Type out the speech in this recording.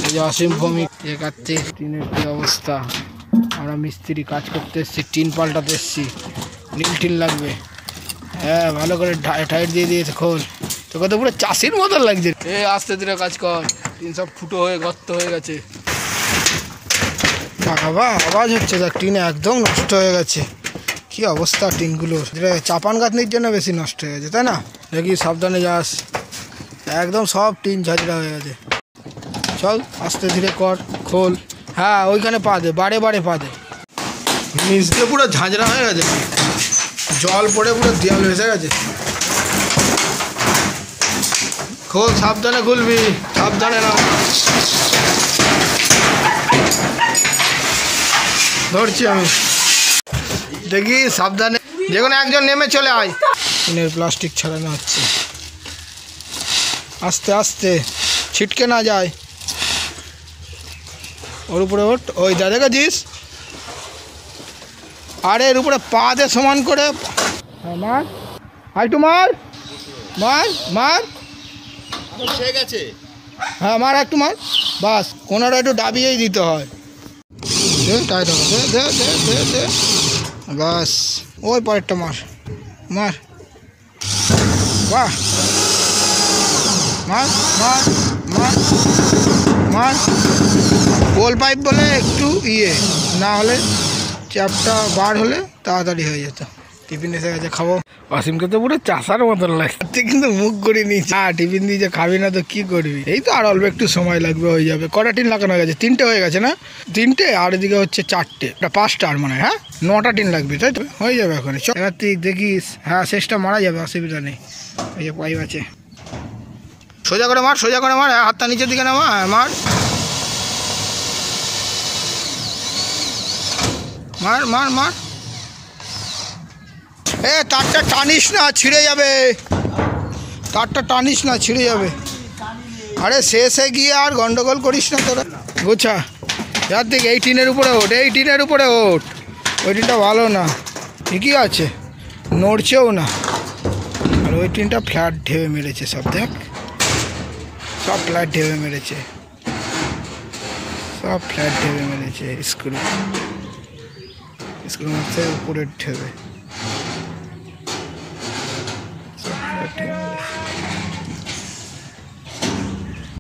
এই যে অসীম ভৌমিক দেখাচ্ছে টিনের কি অবস্থা। আমরা মিস্ত্রি কাজ করতে এসেছি, টিন পাল্টাতে এসেছি, নীল টিন লাগবে। হ্যাঁ ভালো করে টাইট দিয়ে দিয়েছে খোল। তোকে তো পুরো চাষির মতন লাগছে। আস্তে ধীরে কাজ কর, টিন সব ফুটো হয়ে গর্ত হয়ে গেছে। বাবা আওয়াজ হচ্ছে, দেখ টিন একদম নষ্ট হয়ে গেছে। কি অবস্থা টিনগুলোর, চাপান গাঁথনির জন্য বেশি নষ্ট হয়ে গেছে তাই না? দেখি সাবধানে যাস, একদম সব টিন ঝাঁঝরা হয়ে গেছে। চল আস্তে ধীরে কর, খোল। হ্যাঁ ওইখানে পা দে, বারে বারে পা দে। নিচ দিয়ে পুরো ঝাঁঝরা হয়ে গেছে, জল পড়ে পুরো দেয়াল ভেসে গেছে। খোল, সাবধানে খুলবি, সাবধানে না। ধরছি আমি, দেখি সাবধানে, যে কোনো একজন নেমে চলে আয়। টিনের প্লাস্টিক ছাড়ানো হচ্ছে, আস্তে আস্তে ছিটকে না যায়। ওর উপরে ওঠ, ওই যা দেখেছিস, আরে এর উপরে পা দে সমান করে। মার, আইটু মার, মার মার, ঠিক আছে। হ্যাঁ মার, একটু মার, বাস। কোনোটা একটু দাবিয়েই দিতে হয়। টাইট হবে, দে দে দে দে দে, বাস। ওই পরেরটা মার, মার, বাহ, মার মার মার মার। গোল পাইপ বলে একটু না হলে চ্যাপটা বার হলে তাড়াতাড়ি হয়ে যেত। টিফিন এসে গেছে, খাবো। অসীমকে তো পুরো চাষার মতন লাগছে, কিন্তু মুখ করে নিয়েছি। হ্যাঁ টিফিন দিয়ে যে খাবি না তো কি করবি? এই তো আর অল্প একটু সময় লাগবে, হয়ে যাবে। কটা টিন লাগানো হয়ে গেছে? 3টে হয়ে গেছে না? 3টে, আর এদিকে হচ্ছে 4টে, 5টা আর মনে হয়। হ্যাঁ 9টা টিন লাগবে, তাই তো? হয়ে যাবে এখন। এবার তুই দেখিস, হ্যাঁ শেষটা মারা যাবে, অসুবিধা নেই। এই যে পাইপ আছে, সোজা করে মার, সোজা করে মার, হাতটা নিচের দিকে নামা, মার মার মার মার। তারটা টানিস না, ছিঁড়ে যাবে। তারটা টানিস না, ছিঁড়ে যাবে। আরে শেষে গিয়ে আর গন্ডগোল করিস না তোরা। গোছা যার দিকে, এই টিনের উপরে ওঠ, এই টিনের উপরে ওঠ। ওই টিনটা ভালো না, ঠিকই আছে, নড়ছেও না। আর ওই টিনটা ফ্ল্যাট ঢেবে মেরেছে সব, দেখ সব ফ্ল্যাট ঢেবে মেরেছে, সব ফ্ল্যাট ঢেবে মেরেছে। স্ক্রু মারছে উপরে ঢেবে, সব ফ্ল্যাট ঢেবে মেরেছে।